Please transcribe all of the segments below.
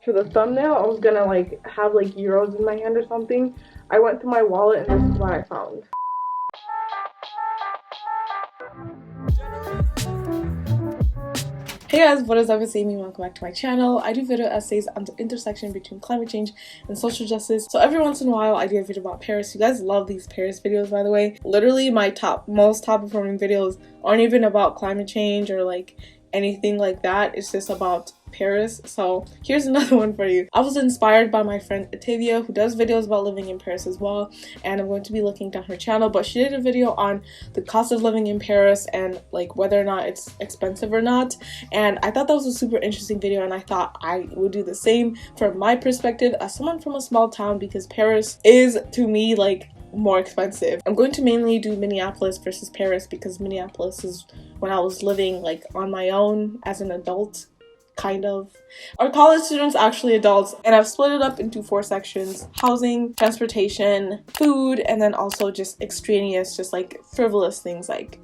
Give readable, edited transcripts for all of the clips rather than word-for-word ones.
For the thumbnail, I was gonna like have like euros in my hand or something. I went through my wallet and this is what I found. Hey guys, what is up? It's Aime. Welcome back to my channel. I do video essays on the intersection between climate change and social justice. So every once in a while I do a video about Paris. You guys love these Paris videos, by the way. Literally my most top performing videos aren't even about climate change or like anything like that. It's just about Paris. So here's another one for you. I was inspired by my friend Atavia, who does videos about living in Paris as well, and I'm going to be looking down her channel, but she did a video on the cost of living in Paris and like whether or not it's expensive or not, and I thought that was a super interesting video, and I thought I would do the same from my perspective as someone from a small town, because Paris is to me like more expensive. I'm going to mainly do Minneapolis versus Paris because Minneapolis is when I was living like on my own as an adult. Kind of. Our college students actually adults, and I've split it up into 4 sections: housing, transportation, food, and then also just extraneous, just like frivolous things like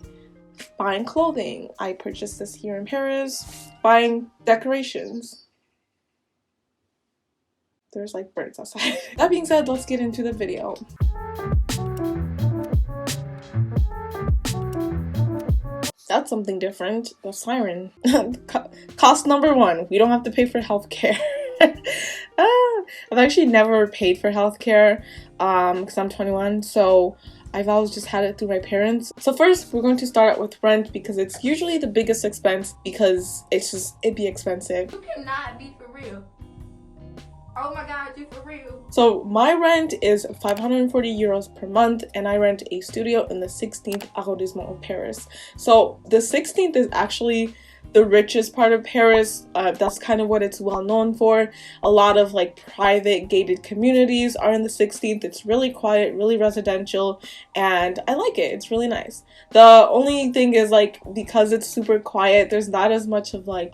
buying clothing. I purchased this here in Paris. Buying decorations. There's like birds outside. That being said, let's get into the video. That's something different. The siren. Cost number 1. We don't have to pay for healthcare. I've actually never paid for healthcare because I'm 21, so I've always just had it through my parents. So first, we're going to start with rent because it's usually the biggest expense because it'd be expensive. You cannot be for real. Oh my god, you for real. So my rent is 540 euros per month, and I rent a studio in the 16th arrondissement of Paris. So the 16th is actually the richest part of Paris. That's kind of what it's well known for. A lot of like private gated communities are in the 16th. It's really quiet, really residential, and I like it. It's really nice. The only thing is like because it's super quiet, there's not as much of like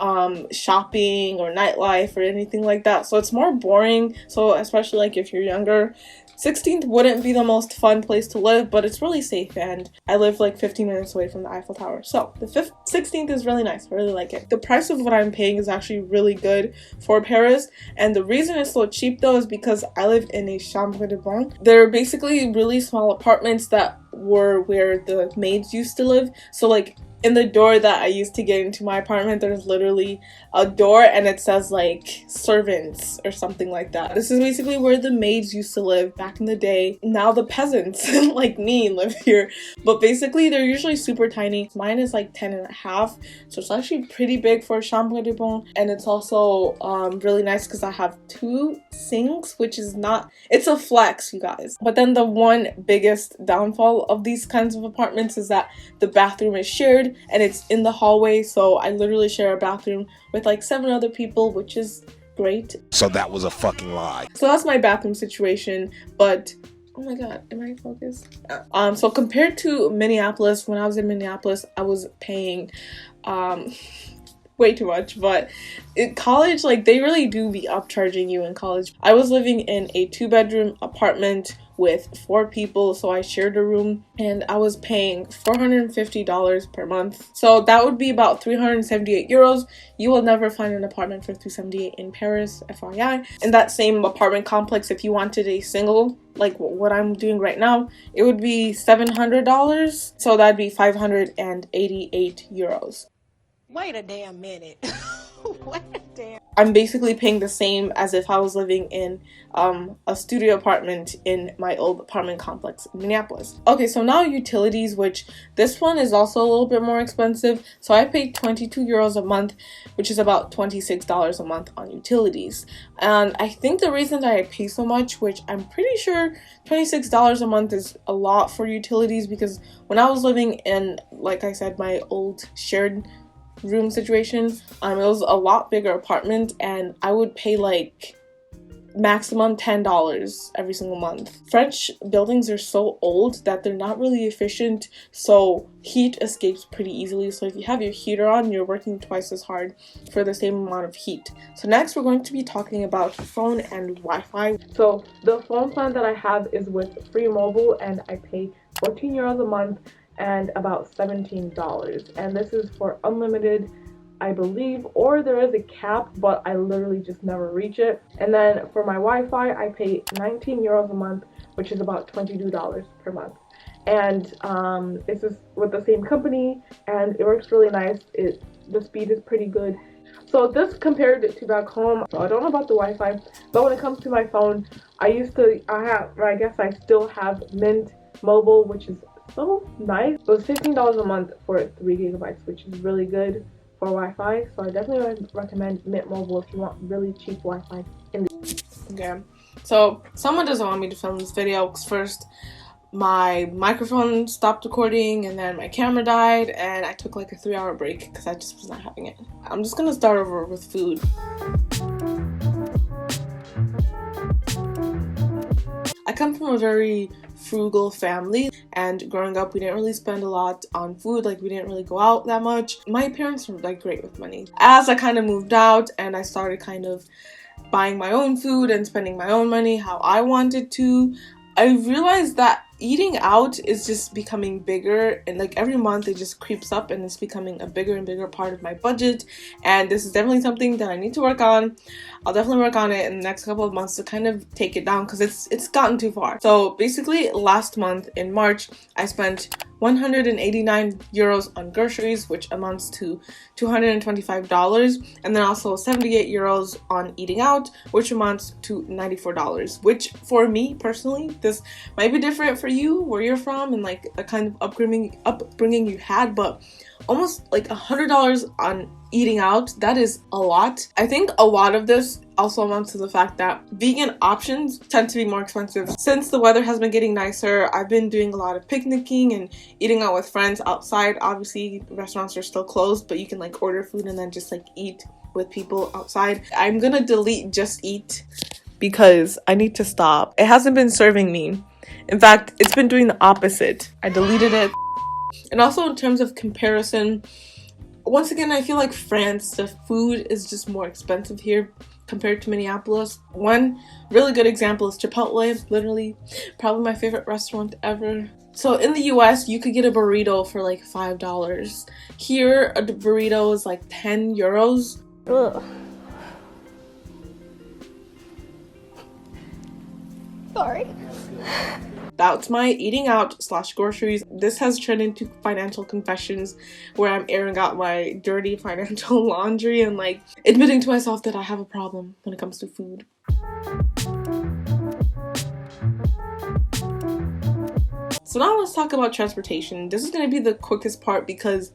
shopping or nightlife or anything like that. So it's more boring. So especially like if you're younger, 16th wouldn't be the most fun place to live, but it's really safe, and I live like 15 minutes away from the Eiffel Tower. So the 16th is really nice. I really like it. The price of what I'm paying is actually really good for Paris, and the reason it's so cheap though is because I live in a chambre de bonne. They're basically really small apartments that were where the maids used to live. So like in the door that I used to get into my apartment, there's literally a door and it says like servants or something like that. This is basically where the maids used to live back in the day. Now the peasants like me live here, but basically they're usually super tiny. Mine is like 10.5, so it's actually pretty big for a chambre de bonne, and it's also really nice because I have 2 sinks, which is it's a flex, you guys. But then the one biggest downfall of these kinds of apartments is that the bathroom is shared and it's in the hallway, so I literally share a bathroom with like 7 other people, which is great. So that was a fucking lie. So that's my bathroom situation, but oh my god, am I focused? So compared to Minneapolis, when I was in Minneapolis, I was paying way too much, but in college, like they really do be upcharging you in college. I was living in a 2-bedroom apartment with 4 people, so I shared a room, and I was paying $450 per month. So that would be about 378 euros. You will never find an apartment for 378 in Paris, FYI. In that same apartment complex, if you wanted a single, like what I'm doing right now, it would be $700. So that'd be 588 euros. Wait a damn minute. Wait a damn. I'm basically paying the same as if I was living in a studio apartment in my old apartment complex in Minneapolis. Okay, so now utilities, which this one is also a little bit more expensive. So I pay 22 euros a month, which is about $26 a month on utilities. And I think the reason that I pay so much, which I'm pretty sure $26 a month is a lot for utilities, because when I was living in, like I said, my old shared room situation, it was a lot bigger apartment, and I would pay like maximum $10 every single month. French buildings are so old that they're not really efficient, so heat escapes pretty easily. So if you have your heater on, you're working twice as hard for the same amount of heat. So next we're going to be talking about phone and Wi-Fi. So the phone plan that I have is with Free Mobile, and I pay 14 euros a month and about $17, and this is for unlimited I believe, or there is a cap, but I literally just never reach it. And then for my Wi-Fi, I pay 19 euros a month, which is about $22 per month. And it's just with the same company, and it works really nice. The speed is pretty good. So this compared to back home. So I don't know about the Wi-Fi, but when it comes to my phone, I guess I still have Mint Mobile, which is so nice. So it's $15 a month for 3 gigabytes, which is really good for Wi-Fi. So I definitely recommend Mint Mobile if you want really cheap Wi-Fi. Okay, so someone doesn't want me to film this video because first my microphone stopped recording, and then my camera died, and I took like a 3-hour break because I just was not having it. I'm just gonna start over with food. I come from a very frugal family, and growing up we didn't really spend a lot on food. Like, we didn't really go out that much. My parents were like great with money. As I kind of moved out and I started kind of buying my own food and spending my own money how I wanted to, I realized that eating out is just becoming bigger, and like every month it just creeps up and it's becoming a bigger and bigger part of my budget. And this is definitely something that I need to work on. I'll definitely work on it in the next couple of months to kind of take it down because it's gotten too far. So basically last month in March I spent 189 euros on groceries, which amounts to $225, and then also 78 euros on eating out, which amounts to $94, which for me personally, this might be different for you where you're from and like the kind of upbringing you had, but almost like $100 on eating out, that is a lot. I think a lot of this also amounts to the fact that vegan options tend to be more expensive. Since the weather has been getting nicer, I've been doing a lot of picnicking and eating out with friends outside. Obviously restaurants are still closed, but you can like order food and then just like eat with people outside. I'm gonna delete Just Eat because I need to stop. It hasn't been serving me. In fact, it's been doing the opposite. I deleted it. And also in terms of comparison, once again, I feel like France, the food is just more expensive here compared to Minneapolis. One really good example is Chipotle, literally probably my favorite restaurant ever. So in the US, you could get a burrito for like $5. Here, a burrito is like 10 euros. Ugh. Sorry. That's my eating out / groceries. This has turned into financial confessions where I'm airing out my dirty financial laundry and like admitting to myself that I have a problem when it comes to food. So now let's talk about transportation. This is going to be the quickest part because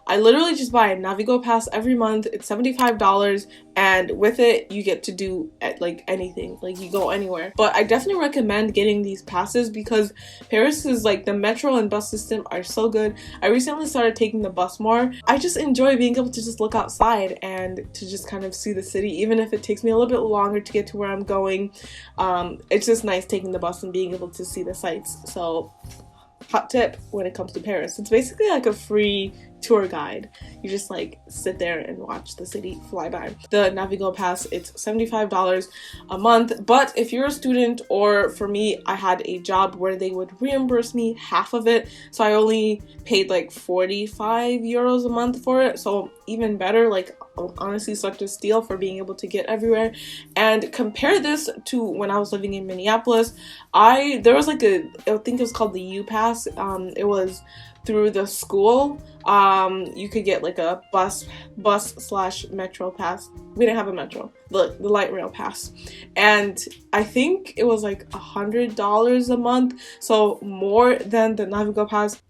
I literally just buy a Navigo pass every month. It's $75, and with it you get to do like anything, like you go anywhere. But I definitely recommend getting these passes because Paris is like, the metro and bus system are so good. I recently started taking the bus more. I just enjoy being able to just look outside and to just kind of see the city, even if it takes me a little bit longer to get to where I'm going. It's just nice taking the bus and being able to see the sights. So hot tip when it comes to Paris, it's basically like a free tour guide. You just like sit there and watch the city fly by. The Navigo pass, it's $75 a month, but if you're a student, or for me, I had a job where they would reimburse me half of it, so I only paid like 45 euros a month for it. So even better, like honestly such a steal for being able to get everywhere. And compare this to when I was living in Minneapolis. There was like I think it was called the U Pass. It was through the school. You could get like a bus / metro pass. We didn't have a metro, the light rail pass, and I think it was like $100 a month, so more than the Navigo pass.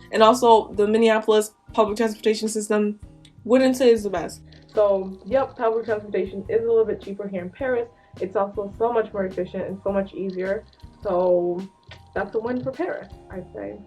And also the Minneapolis public transportation system, wouldn't say is the best. So yep, public transportation is a little bit cheaper here in Paris. It's also so much more efficient and so much easier. So that's a win for Paris, I'd say.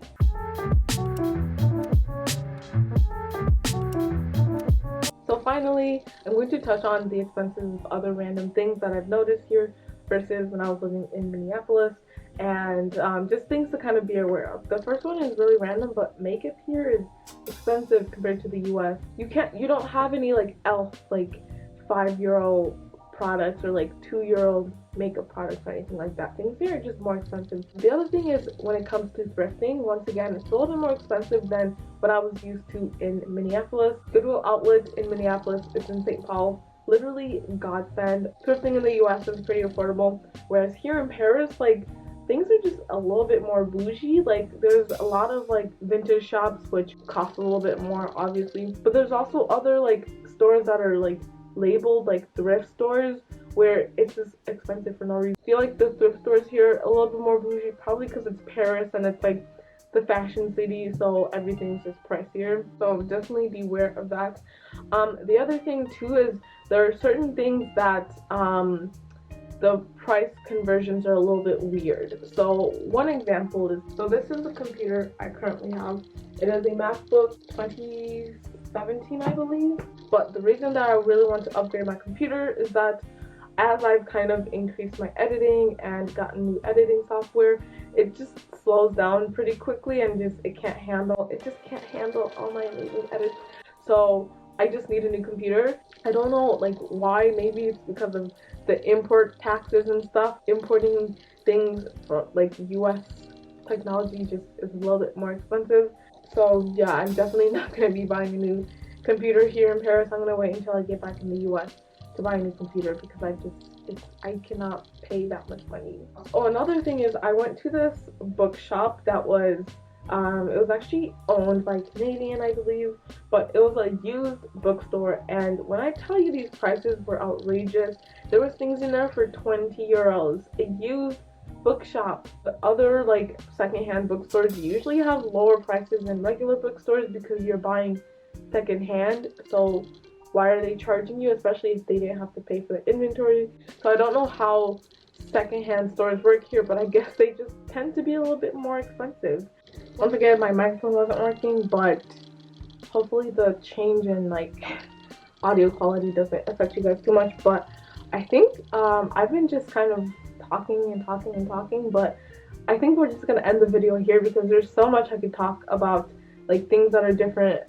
So finally, I'm going to touch on the expenses of other random things that I've noticed here versus when I was living in Minneapolis, and just things to kind of be aware of. The first one is really random, but makeup here is expensive compared to the US. You don't have any like e.l.f. like €5 products or like 2-year-old makeup products or anything like that. Things here are just more expensive. The other thing is when it comes to thrifting, once again, it's a little bit more expensive than what I was used to in Minneapolis. Goodwill Outlet in Minneapolis, it's in St. Paul. Literally godsend. Thrifting in the US is pretty affordable, whereas here in Paris, like, things are just a little bit more bougie. Like, there's a lot of like vintage shops which cost a little bit more, obviously, but there's also other like stores that are like labeled like thrift stores where it's just expensive for no reason. I feel like the thrift stores here are a little bit more bougie, probably because it's Paris and it's like the fashion city, so everything's just pricier, so definitely beware of that. The other thing too is there are certain things that the price conversions are a little bit weird. So one example is, so this is the computer I currently have. It is a MacBook 2017, I believe. But the reason that I really want to upgrade my computer is that as I've kind of increased my editing and gotten new editing software, it just slows down pretty quickly and it just can't handle all my amazing edits. So I just need a new computer. I don't know like why. Maybe it's because of the import taxes and stuff. Importing things from like US technology just is a little bit more expensive. So yeah, I'm definitely not going to be buying a new computer here in Paris. I'm going to wait until I get back in the US to buy a new computer because I cannot pay that much money. Oh, another thing is I went to this bookshop that was it was actually owned by Canadian, I believe, but it was a used bookstore, and when I tell you these prices were outrageous, there was things in there for 20 euros. A used bookshop. The other like secondhand bookstores usually have lower prices than regular bookstores because you're buying secondhand, so why are they charging you, especially if they didn't have to pay for the inventory? So I don't know how secondhand stores work here, but I guess they just tend to be a little bit more expensive. Once again, my microphone wasn't working, but hopefully the change in like audio quality doesn't affect you guys too much. But I think I've been just kind of talking, but I think we're just gonna end the video here because there's so much I could talk about, like things that are different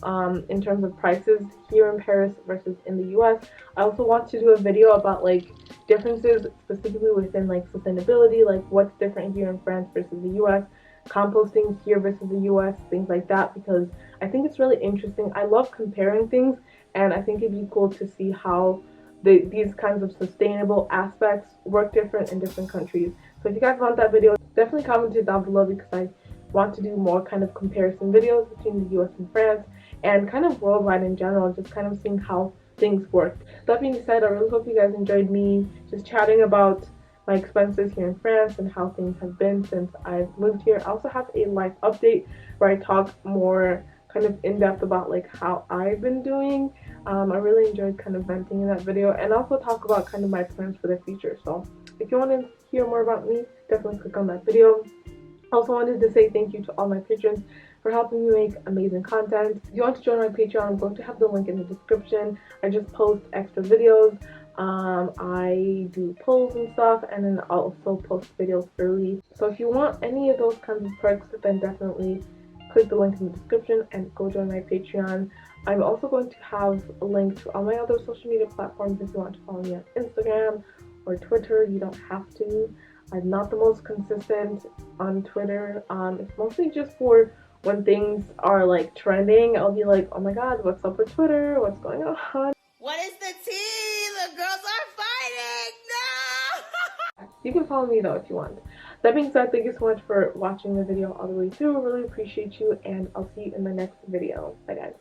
in terms of prices here in Paris versus in the US. I also want to do a video about like differences specifically within like sustainability, like what's different here in France versus the US, composting here versus the US, things like that, because I think it's really interesting. I love comparing things, and I think it'd be cool to see how these kinds of sustainable aspects work different in different countries. So if you guys want that video, definitely comment it down below because I want to do more kind of comparison videos between the US and France and kind of worldwide in general, just kind of seeing how things work. That being said, I really hope you guys enjoyed me just chatting about my expenses here in France and how things have been since I've moved here. I also have a life update where I talk more kind of in depth about like how I've been doing. I really enjoyed kind of venting in that video, and also talk about kind of my plans for the future. So if you want to hear more about me, definitely click on that video. Also wanted to say thank you to all my patrons for helping me make amazing content. If you want to join my Patreon, I'm going to have the link in the description. I just post extra videos. I do polls and stuff, and then I'll also post videos early. So if you want any of those kinds of perks, then definitely click the link in the description and go join my Patreon. I'm also going to have a link to all my other social media platforms if you want to follow me on Instagram or Twitter. You don't have to. I'm not the most consistent on Twitter. It's mostly just for when things are like trending. I'll be like, oh my god, what's up with Twitter? What's going on? What is the tea? The girls are fighting! No! You can follow me though if you want. That being said, thank you so much for watching the video all the way through. Really appreciate you, and I'll see you in my next video. Bye guys.